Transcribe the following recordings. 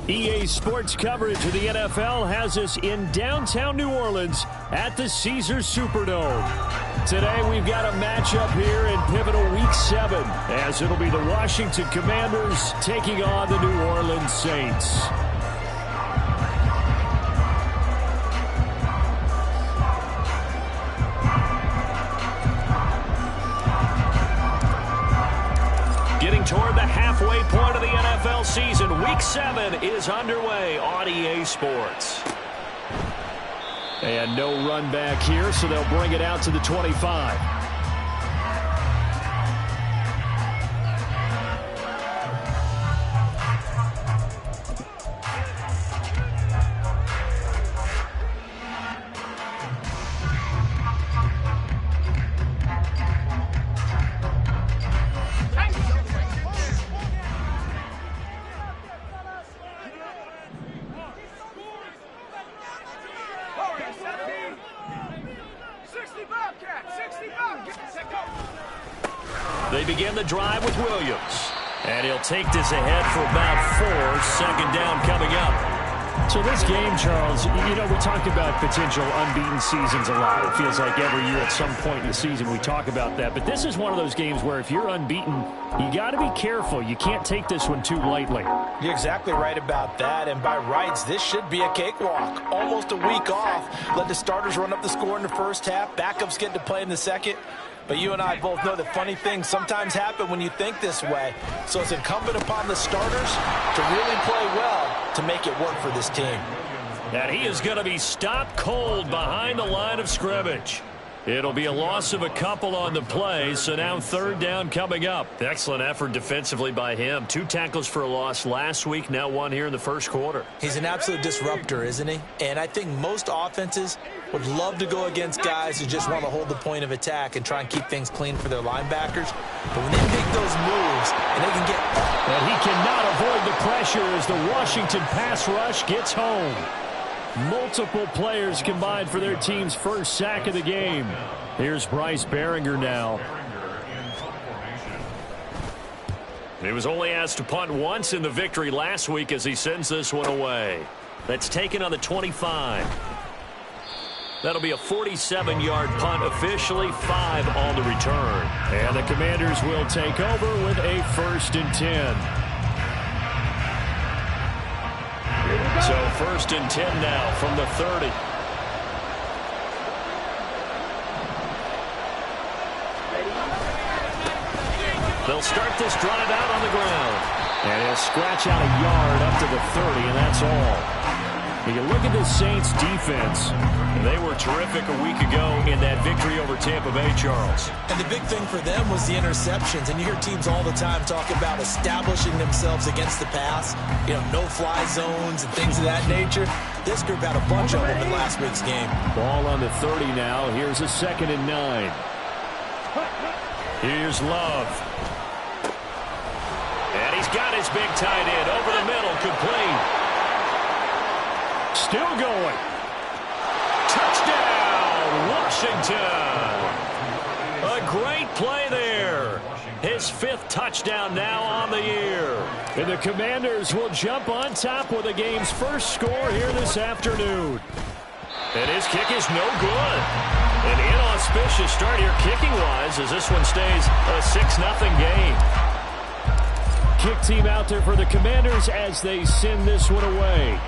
EA Sports coverage of the NFL has us in downtown New Orleans at the Caesars Superdome. Today we've got a matchup here in pivotal Week 7, as it'll be the Washington Commanders taking on the New Orleans Saints. Getting toward the halfway point of the NFL season, Week 7 is underway on EA Sports. And no run back here, so they'll bring it out to the 25. They begin the drive with Williams. And he'll take this ahead for about 4. Second down coming up. So this game, Charles, you know, we talk about potential unbeaten seasons a lot. It feels like every year at some point in the season we talk about that. But this is one of those games where if you're unbeaten, you got to be careful. You can't take this one too lightly. You're exactly right about that. And by rights, this should be a cakewalk. Almost a week off. Let the starters run up the score in the first half. Backups get to play in the second. But you and I both know that funny things sometimes happen when you think this way. So it's incumbent upon the starters to really play well to make it work for this team. And he is going to be stopped cold behind the line of scrimmage. It'll be a loss of a couple on the play, so now third down coming up. Excellent effort defensively by him. 2 tackles for a loss last week, now 1 here in the first quarter. He's an absolute disruptor, isn't he? And I think most offenses would love to go against guys who just want to hold the point of attack and try and keep things clean for their linebackers. But when they make those moves and they can get... And he cannot avoid the pressure as the Washington pass rush gets home. Multiple players combined for their team's first sack of the game. Here's Bryce Behringer now. He was only asked to punt once in the victory last week as he sends this one away. That's taken on the 25. That'll be a 47-yard punt, officially 5 on the return. And the Commanders will take over with a 1st and 10. So 1st and 10 now from the 30. They'll start this drive out on the ground. And he'll scratch out a yard up to the 30, and that's all. When you look at the Saints defense, they were terrific a week ago in that victory over Tampa Bay, Charles. And the big thing for them was the interceptions. And you hear teams all the time talk about establishing themselves against the pass. You know, no-fly zones and things of that nature. This group had a bunch of them in last week's game. Ball on the 30 now. Here's a 2nd and 9. Here's Love. And he's got his big tight end over the middle, complete. Still going. Touchdown, Washington. A great play there. His 5th touchdown now on the year. And the Commanders will jump on top with the game's first score here this afternoon. And his kick is no good. An inauspicious start here kicking-wise as this one stays a 6-0 game. Kick team out there for the Commanders as they send this one away.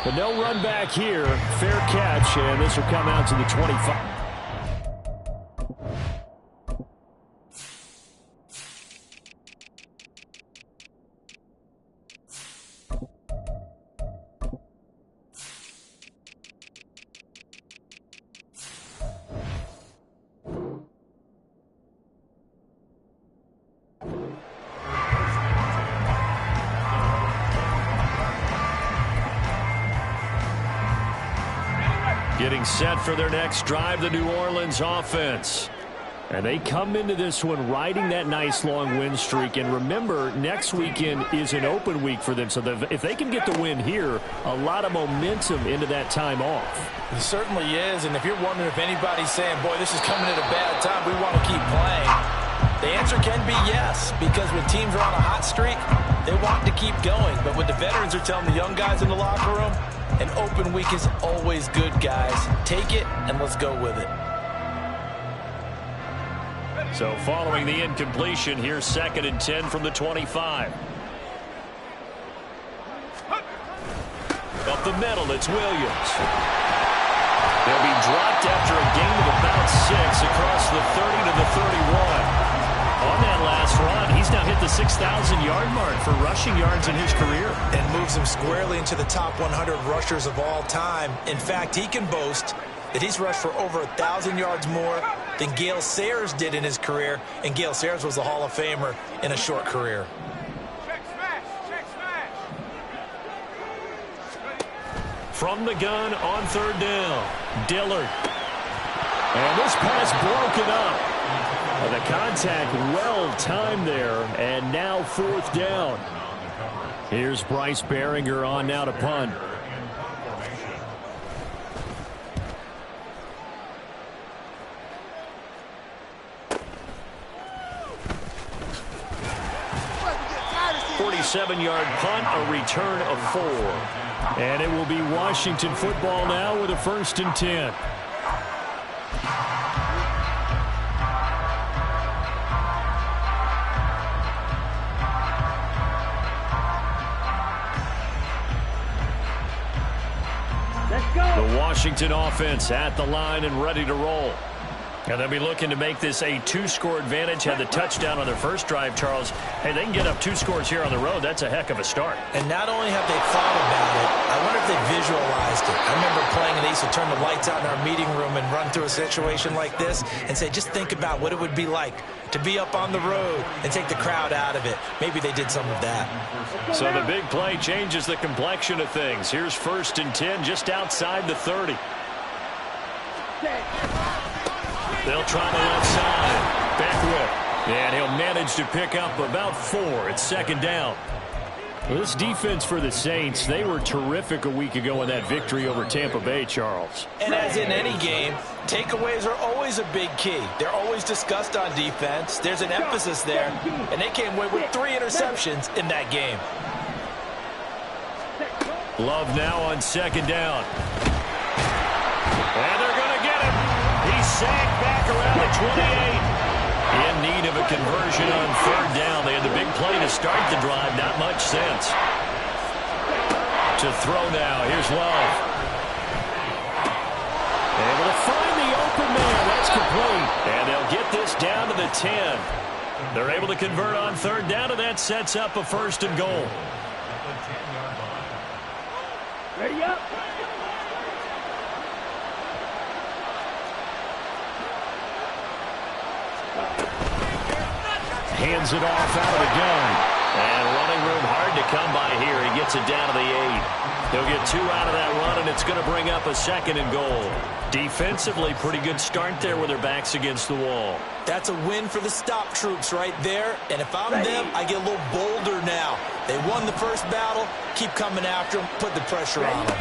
But no run back here. Fair catch, and this will come out to the 25. Getting set for their next drive, the New Orleans offense. And they come into this one riding that nice long win streak. And remember, next weekend is an open week for them. So if they can get the win here, a lot of momentum into that time off. It certainly is. And if you're wondering if anybody's saying, boy, this is coming at a bad time, we want to keep playing, the answer can be yes. Because when teams are on a hot streak, They want to keep going, but what the veterans are telling the young guys in the locker room, an open week is always good, guys. Take it, and let's go with it. So following the incompletion, here's 2nd and 10 from the 25. Up the middle, it's Williams. They'll be dropped after a gain of about 6 across the 30 to the 31. On that last run, he's now hit the 6,000-yard mark for rushing yards in his career. And moves him squarely into the top 100 rushers of all time. In fact, he can boast that he's rushed for over 1,000 yards more than Gale Sayers did in his career. And Gale Sayers was a Hall of Famer in a short career. From the gun on 3rd down, Dillard. And this pass broken up. The contact well timed there, and now 4th down. Here's Bryce Behringer on now to punt. .47-yard punt, a return of 4. And it will be Washington football now with a 1st and 10. The Washington offense at the line and ready to roll. And they'll be looking to make this a 2-score advantage. Had the touchdown on their first drive, Charles. Hey, they can get up 2 scores here on the road. That's a heck of a start. And not only have they thought about it, I wonder if they visualized it. I remember playing and they used to turn the lights out in our meeting room and run through a situation like this and say, just think about what it would be like to be up on the road and take the crowd out of it. Maybe they did some of that. So the big play changes the complexion of things. Here's 1st and 10 just outside the 30. They'll try the left side. Back whip. And he'll manage to pick up about 4. It's 2nd down. Well, this defense for the Saints, they were terrific a week ago in that victory over Tampa Bay, Charles. And as in any game, takeaways are always a big key. They're always discussed on defense. There's an emphasis there. And they came away with 3 interceptions in that game. Love now on 2nd down. And they're going to get him. He's sacked back around the 28. In need of a conversion on 3rd down. They had the big play to start the drive. Not much sense. To throw now. Here's Love. Able to find the open man. That's complete. And they'll get this down to the 10. They're able to convert on 3rd down, and that sets up a 1st and goal. Ready up. Hands it off out of the gun. And running room hard to come by here. He gets it down to the 8. He'll get 2 out of that run, and it's going to bring up a 2nd and goal. Defensively, pretty good start there with their backs against the wall. That's a win for the stop troops right there. And if I'm them, I get a little bolder now. They won the first battle. Keep coming after them. Put the pressure on them.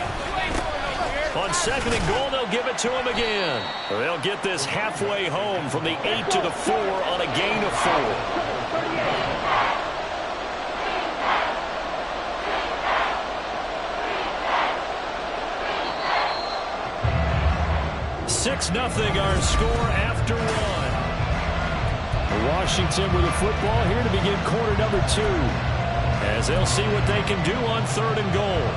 On 2nd and goal, they'll give it to him again. They'll get this halfway home from the 8 to the 4 on a gain of 4. 6-0 our score after 1. Washington with the football here to begin quarter number 2. As they'll see what they can do on 3rd and goal.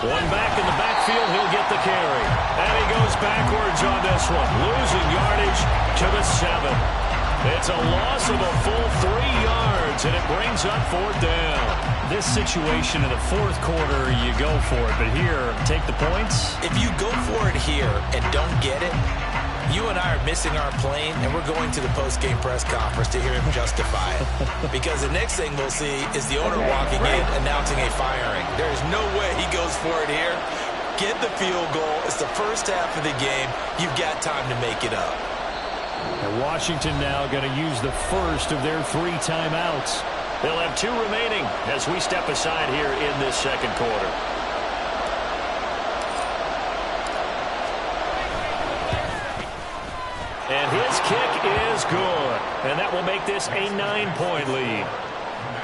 One back in the backfield, he'll get the carry. And he goes backwards on this one, losing yardage to the 7. It's a loss of a full 3 yards, and it brings up 4th down. This situation in the 4th quarter, you go for it. But here, take the points. If you go for it here and don't get it, you and I are missing our plane, and we're going to the post-game press conference to hear him justify it. Because the next thing we'll see is the owner walking in announcing a firing. There is no way he goes for it here. get the field goal. It's the first half of the game. You've got time to make it up. And Washington now going to use the first of their 3 timeouts. They'll have 2 remaining as we step aside here in this second quarter. And his kick is good. And that will make this a 9-point lead.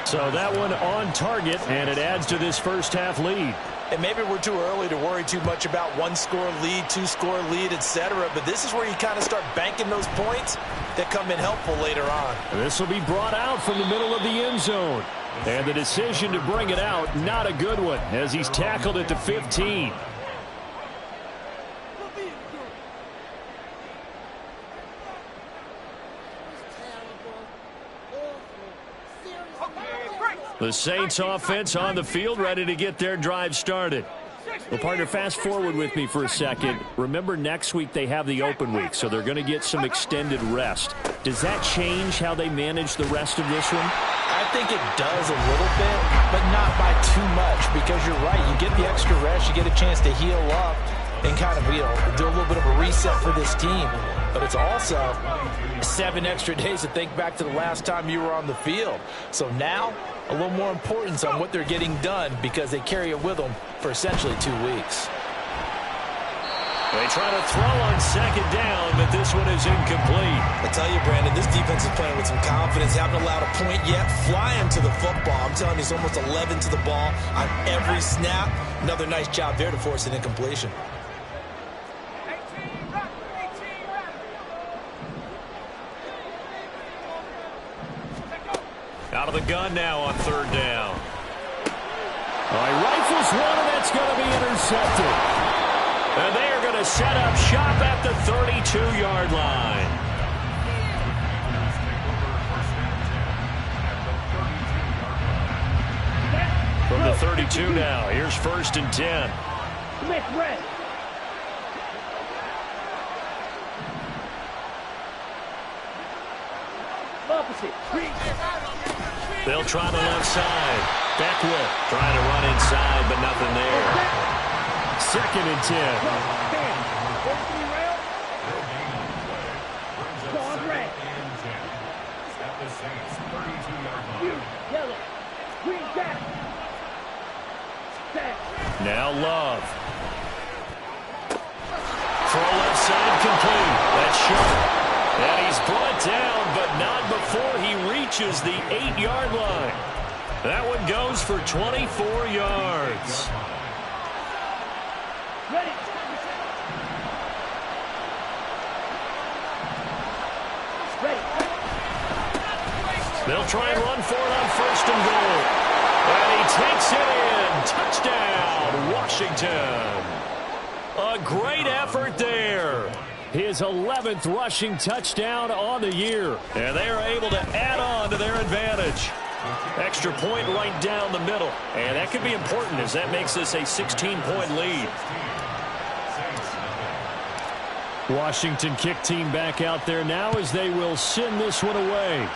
So that one on target, and it adds to this first half lead. And maybe we're too early to worry too much about 1-score lead, 2-score lead, etc. But this is where you kind of start banking those points that come in helpful later on. This will be brought out from the middle of the end zone. And the decision to bring it out, not a good one, as he's tackled at the 15. The Saints offense on the field, ready to get their drive started. Well, partner, fast forward with me for a second. Remember, next week they have the open week, so they're going to get some extended rest. Does that change how they manage the rest of this one? I think it does a little bit, but not by too much, because you're right. You get the extra rest, you get a chance to heal up and kind of, do a little bit of a reset for this team. But it's also 7 extra days to think back to the last time you were on the field. So now, a little more importance on what they're getting done because they carry it with them for essentially 2 weeks. They try to throw on second down, but this one is incomplete. I tell you, Brandon, this defense is playing with some confidence. Haven't allowed a point yet. Flying to the football. I'm telling you, it's almost 11 to the ball on every snap. Another nice job there to force an incompletion. Out of the gun now on third down. He rifles one, and that's going to be intercepted. And they are going to set up shop at the 32-yard line. From the 32 now, here's 1st and 10. They'll try the left side. Beckwith trying to run inside, but nothing there. 2nd and 10. Now Love. Throw left side complete. That's short. And he's brought down, but not before he reaches the 8-yard line. That one goes for 24 yards. Ready. They'll try and run for it on 1st and goal. And he takes it in. Touchdown, Washington. A great effort there. His 11th rushing touchdown on the year. And they are able to add on to their advantage. Extra point right down the middle. And that could be important as that makes this a 16-point lead. Washington kick team back out there now as they will send this one away.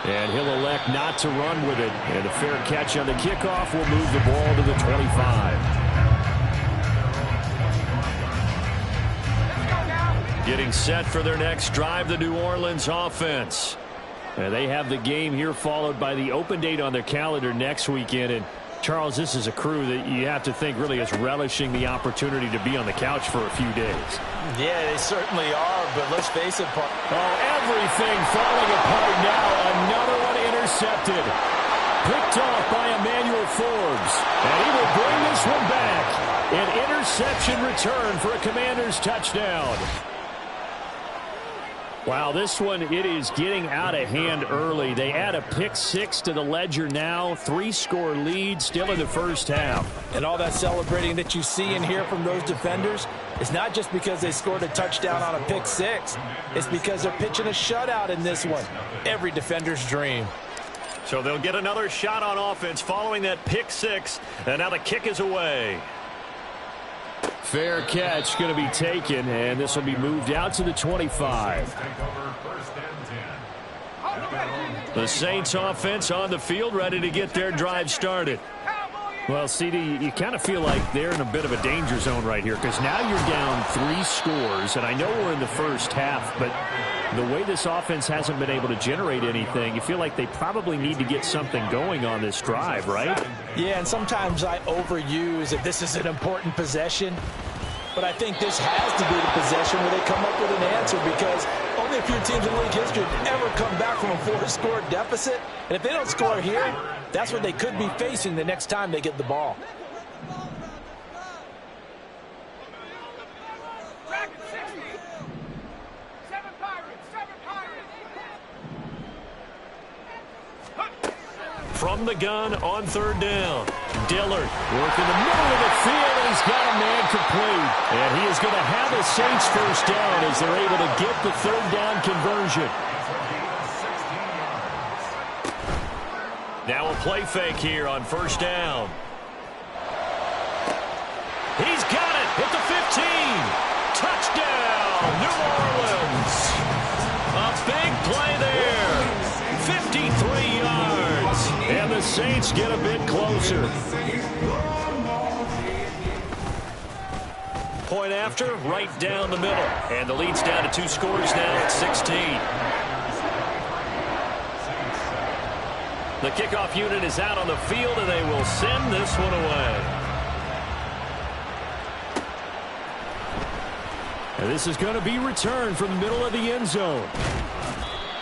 And he'll elect not to run with it. And a fair catch on the kickoff will move the ball to the 25. Getting set for their next drive, the New Orleans offense. And they have the game here followed by the open date on their calendar next weekend. And Charles, this is a crew that you have to think really is relishing the opportunity to be on the couch for a few days. Yeah, they certainly are, but let's face it. Everything falling apart now. Another one intercepted. Picked off by Emmanuel Forbes. And he will bring this one back. An interception return for a Commanders touchdown. Wow, this one, it is getting out of hand early. They add a pick-6 to the ledger now. 3-score lead still in the first half. And all that celebrating that you see and hear from those defenders is not just because they scored a touchdown on a pick-6. It's because they're pitching a shutout in this one. Every defender's dream. So they'll get another shot on offense following that pick-6. And now the kick is away. Fair catch going to be taken, and this will be moved out to the 25. The Saints offense on the field ready to get their drive started. Well, CD, you kind of feel like they're in a bit of a danger zone right here because now you're down 3 scores, and I know we're in the first half, but the way this offense hasn't been able to generate anything, you feel like they probably need to get something going on this drive, right? Yeah, and sometimes I overuse if this is an important possession, but I think this has to be the possession where they come up with an answer because only a few teams in league history have ever come back from a 4-score deficit, and if they don't score here, that's what they could be facing the next time they get the ball. From the gun on 3rd down. Dillard working the middle of the field, and he's got a man complete. And he is going to have the Saints first down as they're able to get the 3rd down conversion. Now a play fake here on 1st down. He's got it at the 15. Touchdown, New Orleans. A big play there. 53 yards. And the Saints get a bit closer. Point after, right down the middle. And the lead's down to 2 scores now at 16. The kickoff unit is out on the field, and they will send this one away. And this is going to be returned from the middle of the end zone.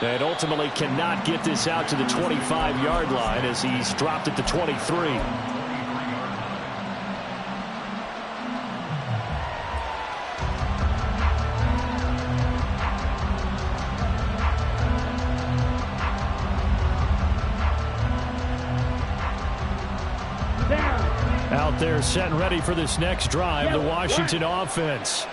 And ultimately cannot get this out to the 25-yard line as he's dropped at the 23. Out there set and ready for this next drive, the Washington offense.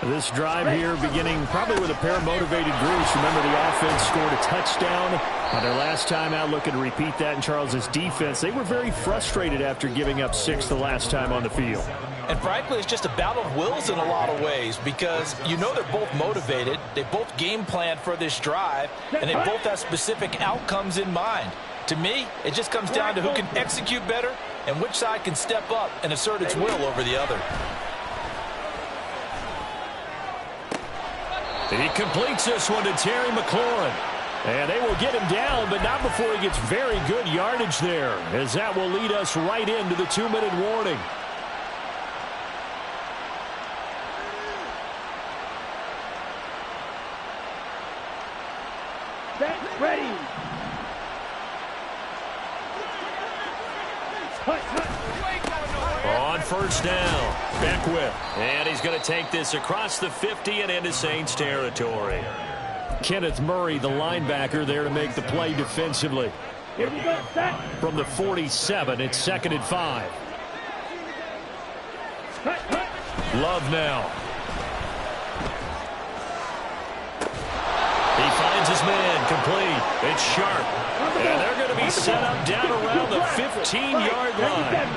This drive here beginning probably with a pair of motivated groups. Remember, the offense scored a touchdown on their last time out. Looking to repeat that in Charles's defense. They were very frustrated after giving up 6 the last time on the field. And frankly, it's just a battle of wills in a lot of ways because you know they're both motivated. They both game planned for this drive, and they both have specific outcomes in mind. To me, it just comes down to who can execute better and which side can step up and assert its will over the other. He completes this one to Terry McLaurin. And they will get him down, but not before he gets very good yardage there, as that will lead us right into the 2-minute warning. Set, ready. On 1st down, Beckwith. And he's going to take this across the 50 and into Saints territory. Kenneth Murray, the linebacker, there to make the play defensively. Here we go, set. From the 47, it's 2nd and 5. Love now. He finds his man complete. It's Sharp. And they're going to be set up down around the 15-yard line.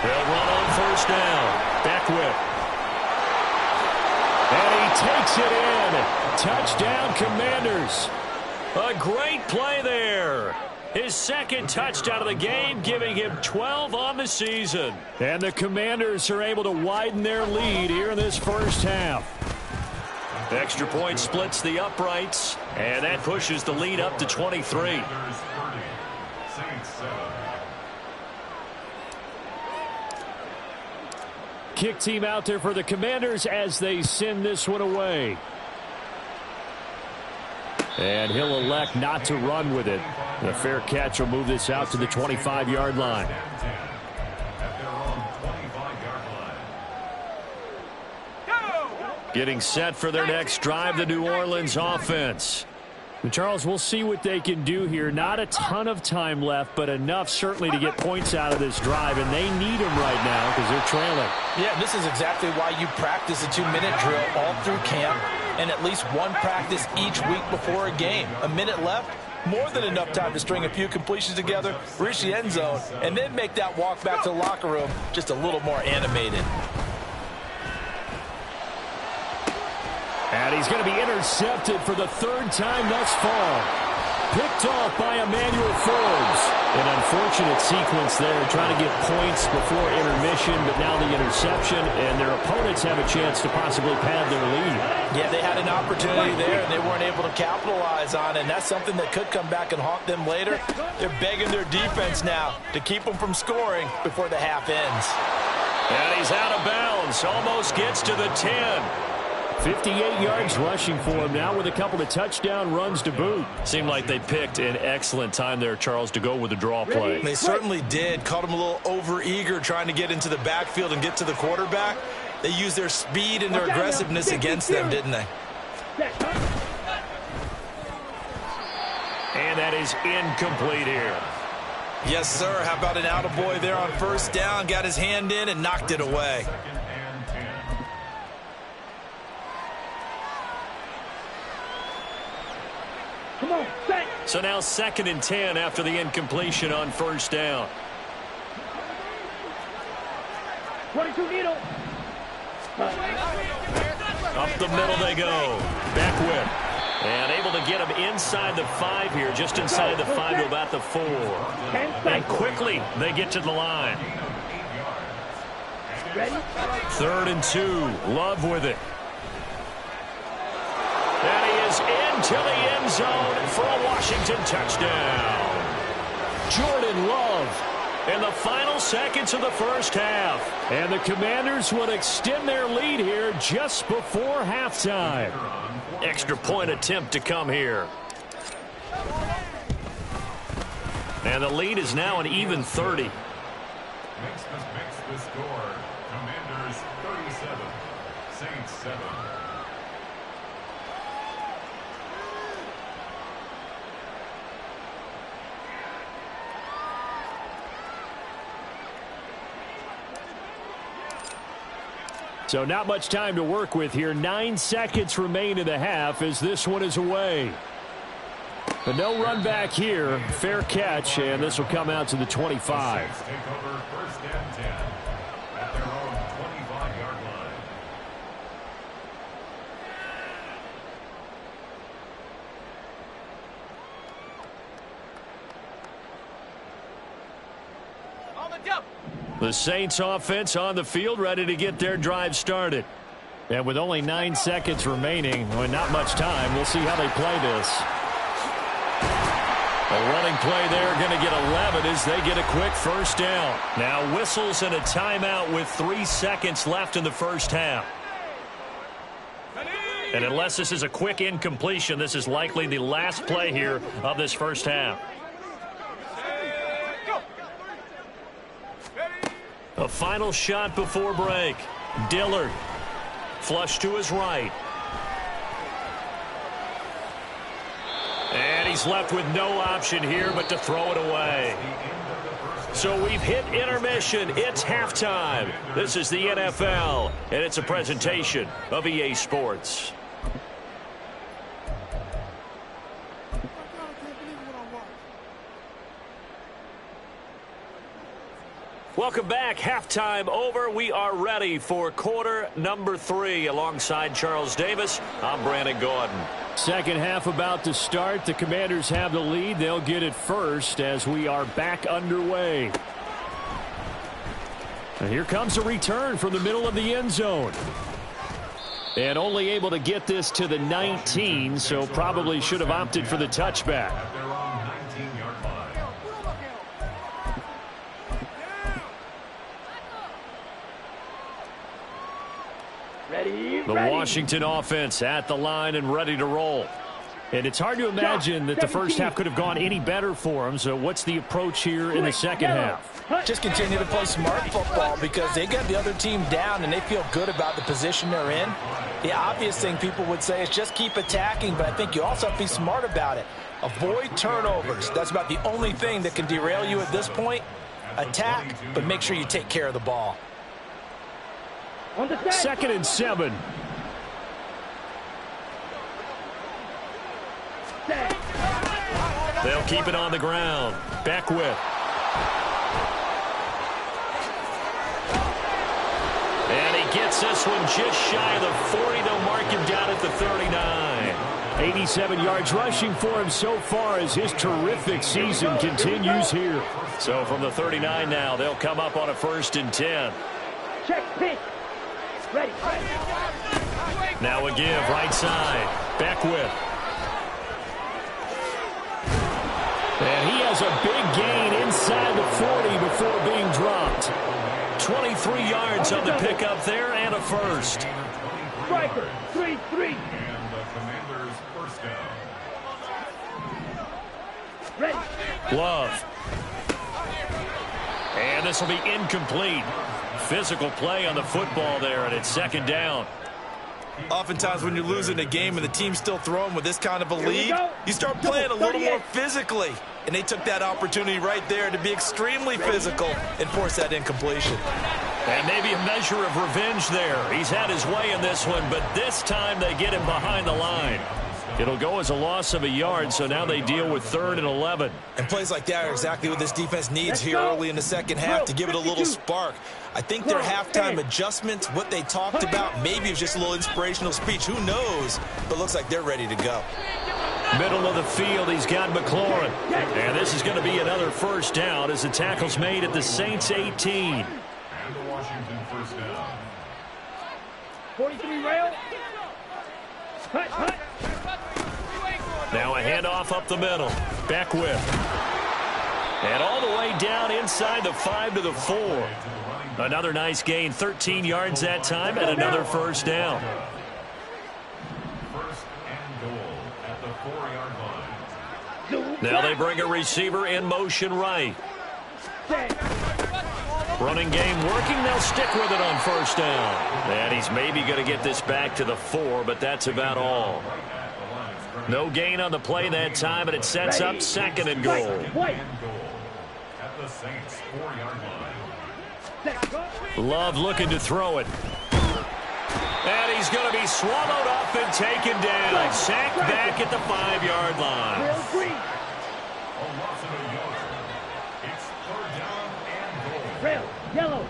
They'll run on 1st down. Beckwith. And he takes it in. Touchdown, Commanders. A great play there. His 2nd touchdown of the game, giving him 12 on the season. And the Commanders are able to widen their lead here in this first half. The extra point splits the uprights, and that pushes the lead up to 23. Kick team out there for the Commanders as they send this one away. And he'll elect not to run with it. The fair catch will move this out to the 25-yard line. Getting set for their next drive, the New Orleans offense. And Charles, we'll see what they can do here. Not a ton of time left, but enough certainly to get points out of this drive, and they need them right now because they're trailing. Yeah, this is exactly why you practice a 2-minute drill all through camp and at least one practice each week before a game. A minute left, more than enough time to string a few completions together, reach the end zone, and then make that walk back to the locker room just a little more animated. And he's going to be intercepted for the 3rd time thus far. picked off by Emmanuel Forbes. An unfortunate sequence there, trying to get points before intermission, but now the interception, and their opponents have a chance to possibly pad their lead. Yeah, they had an opportunity there, and they weren't able to capitalize on it, and that's something that could come back and haunt them later. They're begging their defense now to keep them from scoring before the half ends. And he's out of bounds, almost gets to the 10. 58 yards rushing for him now with a couple of touchdown runs to boot. Seemed like they picked an excellent time there, Charles, to go with the draw play. They certainly did. Caught him a little over-eager trying to get into the backfield and get to the quarterback. They used their speed and their aggressiveness against them, didn't they? And that is incomplete here. Yes, sir. How about an attaboy there on first down? Got his hand in and knocked it away. So now 2nd and 10 after the incompletion on first down. 22 needle. Up the middle they go. Back whip. And able to get him inside the 5 here, just inside the 5 to about the 4. And quickly they get to the line. 3rd and 2. Love with it. And he is into the end zone for a Washington touchdown. Jordan Love in the final seconds of the first half. And the Commanders will extend their lead here just before halftime. Extra point attempt to come here. And the lead is now an even 30. Makes the score. Commanders 37, Saints 7. So not much time to work with here. 9 seconds remain in the half as this one is away. But no run back here. Fair catch, and this will come out to the 25. Saints take over 1st and 10 at their own 25-yard line. The Saints offense on the field, ready to get their drive started. And with only 9 seconds remaining, well, not much time, we'll see how they play this. A running play there, going to get 11 as they get a quick first down. Now whistles and a timeout with 3 seconds left in the first half. And unless this is a quick incompletion, this is likely the last play here of this first half. A final shot before break. Dillard. Flush to his right. And he's left with no option here but to throw it away. So we've hit intermission. It's halftime. This is the NFL, and it's a presentation of EA Sports. Welcome back. Halftime over. We are ready for quarter number 3. Alongside Charles Davis, I'm Brandon Gordon. Second half about to start. The Commanders have the lead. They'll get it first as we are back underway. And here comes a return from the middle of the end zone. And only able to get this to the 19, so probably should have opted for the touchback. The Washington offense at the line and ready to roll. And it's hard to imagine that the first half could have gone any better for them. So what's the approach here in the second half? Just continue to play smart football because they got the other team down and they feel good about the position they're in. The obvious thing people would say is just keep attacking, but I think you also have to be smart about it. Avoid turnovers. That's about the only thing that can derail you at this point. Attack, but make sure you take care of the ball. 2nd and 7. They'll keep it on the ground. Back whip. And he gets this one just shy of the 40. They'll mark him down at the 39. 87 yards rushing for him so far as his terrific season continues here. So from the 39 now, they'll come up on a 1st and 10. Check, pitch. Ready. Now a give, right side. Beckwith. And he has a big gain inside the 40 before being dropped. 23 yards on the pickup there and a first. Striker, 3-3. And the Commanders' first down. Ready. Love. And this will be incomplete. Physical play on the football there, and it's 2nd down. Oftentimes when you're losing a game and the team's still throwing with this kind of a lead, you start playing a little more physically. And they took that opportunity right there to be extremely physical and force that incompletion. And maybe a measure of revenge there. He's had his way in this one, but this time they get him behind the line. It'll go as a loss of a yard, so now they deal with 3rd and 11. And plays like that are exactly what this defense needs here early in the second half to give it a little spark. I think their halftime adjustments, what they talked about, maybe it was just a little inspirational speech. Who knows? But looks like they're ready to go. Middle of the field, he's got McLaurin. And this is going to be another 1st down as the tackle's made at the Saints 18. And the Washington first down. 43 rail. Hut, hut. Now a handoff up the middle. Beckwith. And all the way down inside the 5 to the 4. Another nice gain, 13 yards that time, and another 1st down. 1st and goal at the 4-yard line. Now they bring a receiver in motion right. Running game working. They'll stick with it on 1st down. And he's maybe going to get this back to the 4, but that's about all. No gain on the play that time, and it sets up 2nd and goal. And goal at the Saints 4-yard line. Love looking to throw it. And he's going to be swallowed up and taken down. Sacked back at the 5-yard line. A loss of a yard. It's 3rd down and goal. Rail, yellow.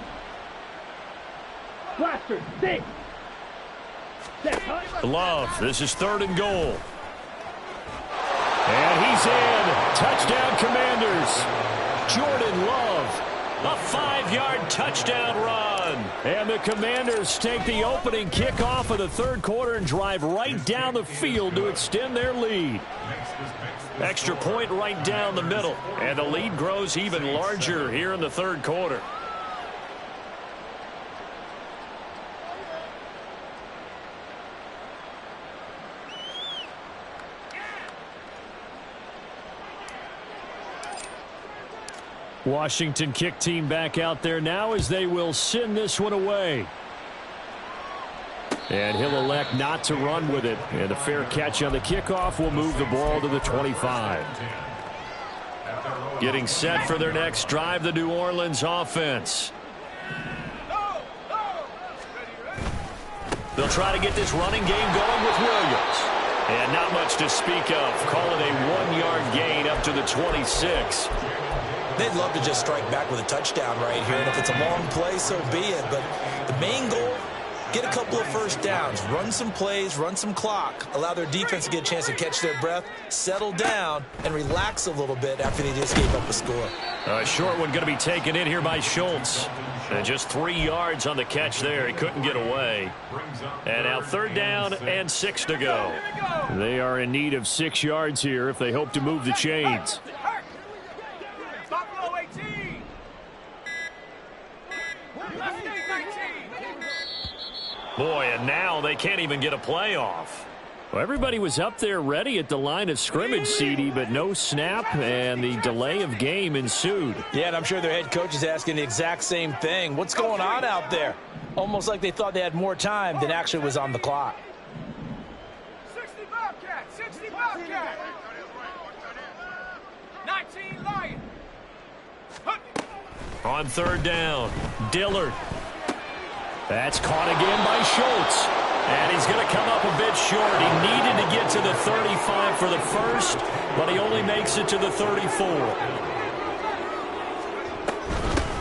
Blaster, 6. Love, this is 3rd and goal. And he's in. Touchdown, Commanders. Jordan Love. A 5-yard touchdown run. And the Commanders take the opening kickoff of the 3rd quarter and drive right down the field to extend their lead. Extra point right down the middle. And the lead grows even larger here in the 3rd quarter. Washington kick team back out there now as they will send this one away. And he'll elect not to run with it. And a fair catch on the kickoff will move the ball to the 25. Getting set for their next drive, the New Orleans offense. They'll try to get this running game going with Williams. And not much to speak of. Call it a 1-yard gain up to the 26. They'd love to just strike back with a touchdown right here, and if it's a long play, so be it. But the main goal, get a couple of 1st downs, run some plays, run some clock, allow their defense to get a chance to catch their breath, settle down, and relax a little bit after they just gave up a score. A short one going to be taken in here by Schultz. And just 3 yards on the catch there. He couldn't get away. And now 3rd down and 6 to go. They are in need of 6 yards here if they hope to move the chains. Boy, and now they can't even get a playoff. Well, everybody was up there ready at the line of scrimmage, CD, but no snap, and the delay of game ensued. Yeah, and I'm sure their head coach is asking the exact same thing. What's going on out there? Almost like they thought they had more time than actually was on the clock. 60 Bobcat, 60 Bobcat. 19 Lion. On 3rd down, Dillard. That's caught again by Schultz. And he's going to come up a bit short. He needed to get to the 35 for the first, but he only makes it to the 34.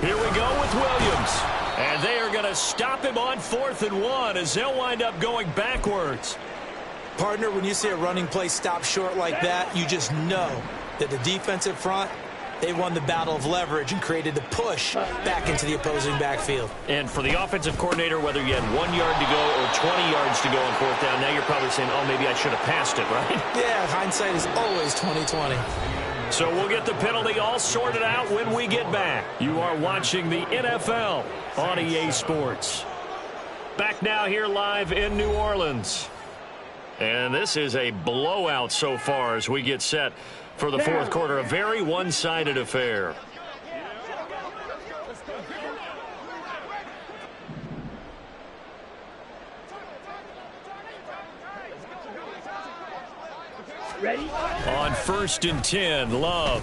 Here we go with Williams. And they are going to stop him on 4th and 1 as they'll wind up going backwards. Partner, when you see a running play stop short like that, you just know that the defensive front, they won the battle of leverage and created the push back into the opposing backfield. And for the offensive coordinator, whether you had 1 yard to go or 20 yards to go on fourth down, now you're probably saying, oh, maybe I should have passed it, right? Yeah, hindsight is always 20/20. So we'll get the penalty all sorted out when we get back. You are watching the NFL on EA Sports. Back now here live in New Orleans. And this is a blowout so far as we get set for the fourth quarter. A very one-sided affair. Ready? On 1st and 10, Love.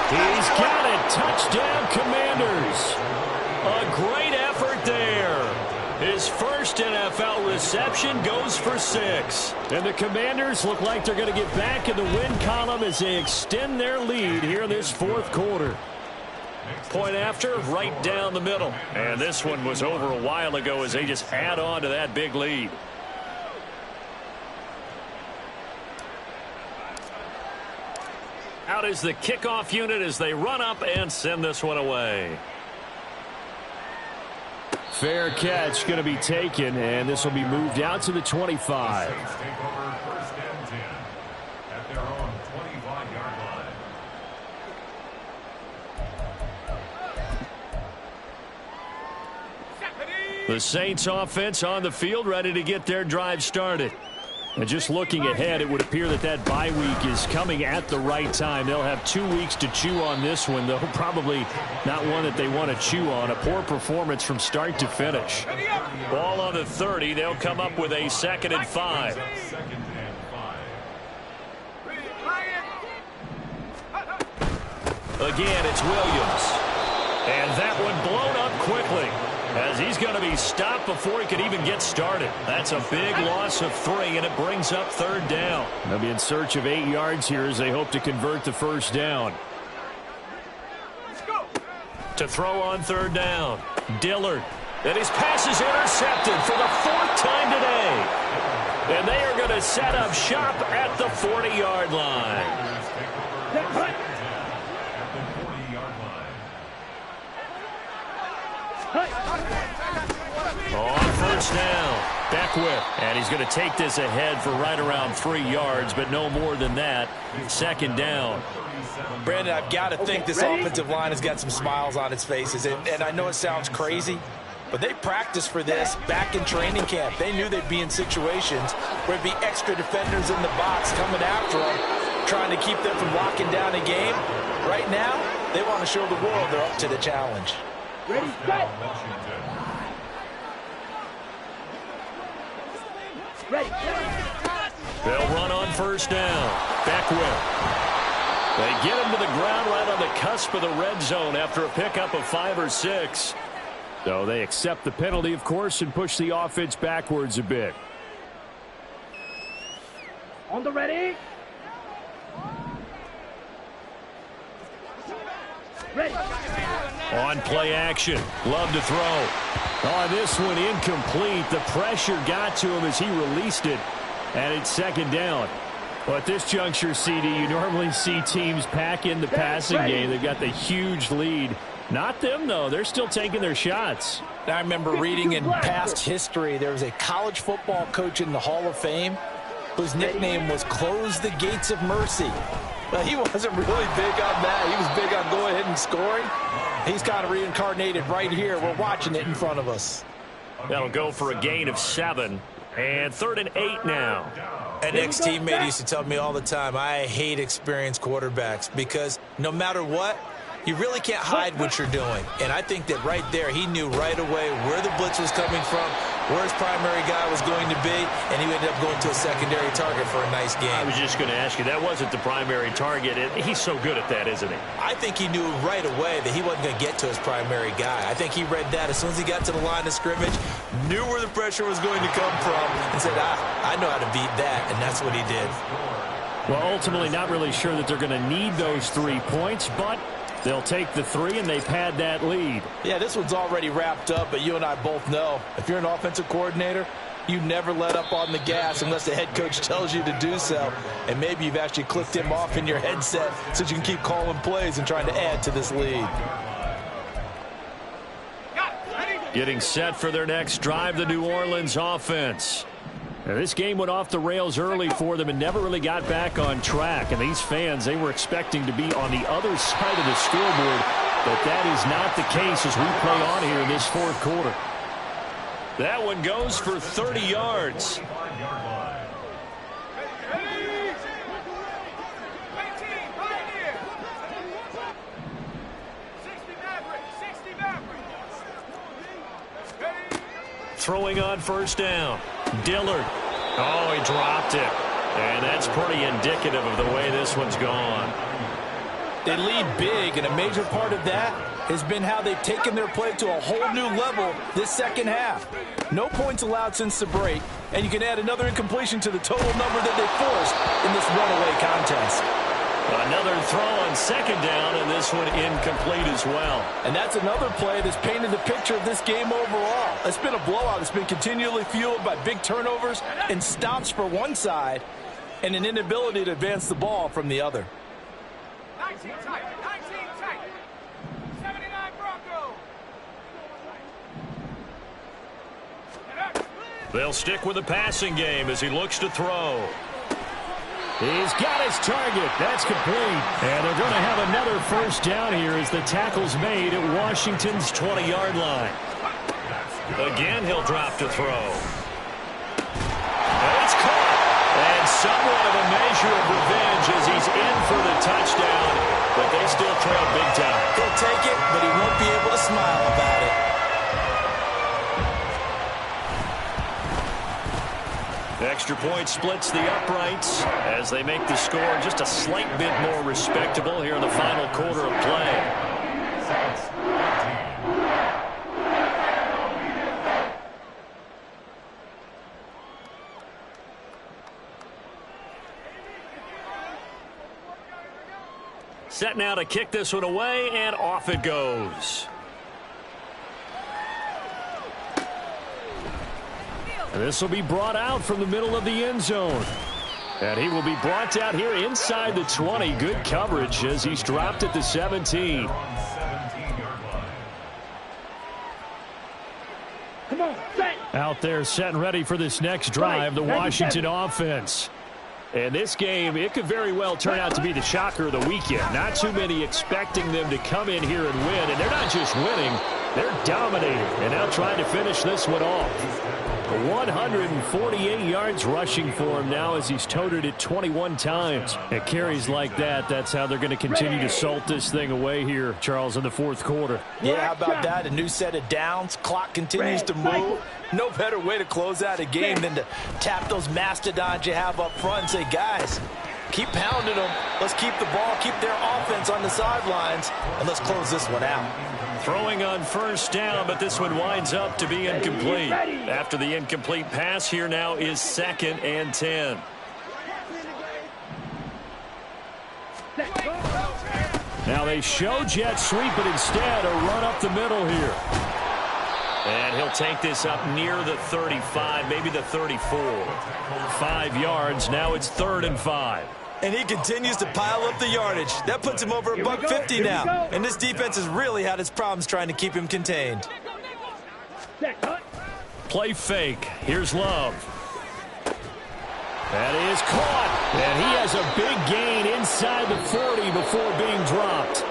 He's got it. Touchdown, Commanders. A great effort there. His first NFL reception goes for 6. And the Commanders look like they're going to get back in the win column as they extend their lead here in this fourth quarter. Point after, right down the middle. And this one was over a while ago as they just add on to that big lead. Out is the kickoff unit as they run up and send this one away. Fair catch going to be taken, and this will be moved out to the 25. Take over 1st and 10 at their own 25-yard line. The Saints offense on the field, ready to get their drive started. And just looking ahead, it would appear that that bye week is coming at the right time. They'll have 2 weeks to chew on this one, though probably not one that they want to chew on. A poor performance from start to finish. Ball on the 30. They'll come up with a 2nd and 5. Again, it's Williams. And that one blown up quickly, as he's going to be stopped before he could even get started. That's a big loss of 3, and it brings up 3rd down. They'll be in search of 8 yards here as they hope to convert the 1st down. To throw on 3rd down, Dillard. And his pass is intercepted for the 4th time today. And they are going to set up shop at the 40-yard line. On 1st down, Beckwith, and he's going to take this ahead for right around 3 yards, but no more than that. 2nd down. Brandon, I've got to think this offensive line has got some smiles on its faces, and I know it sounds crazy, but they practiced for this back in training camp. They knew they'd be in situations where there'd be extra defenders in the box coming after them, trying to keep them from locking down a game. Right now, they want to show the world they're up to the challenge. Ready, set. Ready. They'll run on 1st down. Beckwith. They get him to the ground right on the cusp of the red zone after a pickup of 5 or 6. So they accept the penalty, of course, and push the offense backwards a bit. On the ready. Ready. On play action. Love to throw. On this one, incomplete. The pressure got to him as he released it. And it's 2nd down. Well, at this juncture, CD, you normally see teams pack in the passing game. They've got the huge lead. Not them, though. They're still taking their shots. I remember reading in past history, there was a college football coach in the Hall of Fame whose nickname was Close the Gates of Mercy. Well, he wasn't really big on that. He was big on going ahead and scoring. He's kind of reincarnated right here. We're watching it in front of us. That'll go for a gain of 7. And 3rd and 8 now. An ex-teammate used to tell me all the time, I hate experienced quarterbacks because no matter what, you really can't hide what you're doing. And I think that right there, he knew right away where the blitz was coming from, where his primary guy was going to be, and he ended up going to a secondary target for a nice game. I was just going to ask you, that wasn't the primary target. He's so good at that, isn't he? I think he knew right away that he wasn't going to get to his primary guy. I think he read that as soon as he got to the line of scrimmage, knew where the pressure was going to come from, and said, I know how to beat that, and that's what he did. Well, ultimately not really sure that they're going to need those 3 points, but they'll take the 3, and they've had that lead. Yeah, this one's already wrapped up, but you and I both know if you're an offensive coordinator, You never let up on the gas unless the head coach tells you to do so. And maybe you've actually clicked him off in your headset so you can keep calling plays and trying to add to this lead. Getting set for their next drive, the New Orleans offense. Now, this game went off the rails early for them and never really got back on track. And these fans, they were expecting to be on the other side of the scoreboard, but that is not the case as we play on here in this fourth quarter. That one goes for 30 yards. Throwing on first down. Dillard. Oh, he dropped it. And that's pretty indicative of the way this one's gone. They lead big, and a major part of that has been how they've taken their play to a whole new level this second half. No points allowed since the break, and you can add another incompletion to the total number that they forced in this runaway contest. Another throw on second down, and this one incomplete as well. And that's another play that's painted the picture of this game overall. It's been a blowout. It's been continually fueled by big turnovers and stops for one side and an inability to advance the ball from the other. 19 tight, 19 tight. 79 Bronco. They'll stick with the passing game as he looks to throw. He's got his target. That's complete. And they're going to have another first down here as the tackle's made at Washington's 20-yard line. Again, he'll drop to throw. It's caught. And somewhat of a measure of revenge as he's in for the touchdown. But they still trail big time. He'll take it, but he won't be able to smile about it. Extra point splits the uprights as they make the score just a slight bit more respectable here in the final quarter of play. Set now to kick this one away, and off it goes. This will be brought out from the middle of the end zone. And he will be brought out here inside the 20. Good coverage as he's dropped at the 17. Come on, set. Out there set and ready for this next drive, the Washington offense. And this game, it could very well turn out to be the shocker of the weekend. Not too many expecting them to come in here and win. And they're not just winning, they're dominating. And now trying to finish this one off. 148 yards rushing for him now as he's toted it 21 times. At carries like that, that's how they're going to continue to salt this thing away here, Charles, in the fourth quarter. Yeah, how about that? A new set of downs. Clock continues to move. No better way to close out a game than to tap those mastodons you have up front and say, guys, keep pounding them. Let's keep the ball, keep their offense on the sidelines, and let's close this one out. Throwing on first down, but this one winds up to be incomplete. After the incomplete pass, here now is 2nd and 10. Now they show jet sweep, but instead a run up the middle here. And he'll take this up near the 35, maybe the 34. 5 yards, now it's 3rd and 5. And he continues to pile up the yardage. That puts him over $150 now. And this defense has really had its problems trying to keep him contained. Play fake. Here's Love. That is caught. And he has a big gain inside the 40 before being dropped.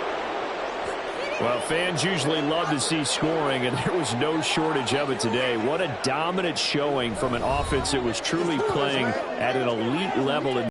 Well, fans usually love to see scoring, and there was no shortage of it today. What a dominant showing from an offense that was truly playing at an elite level.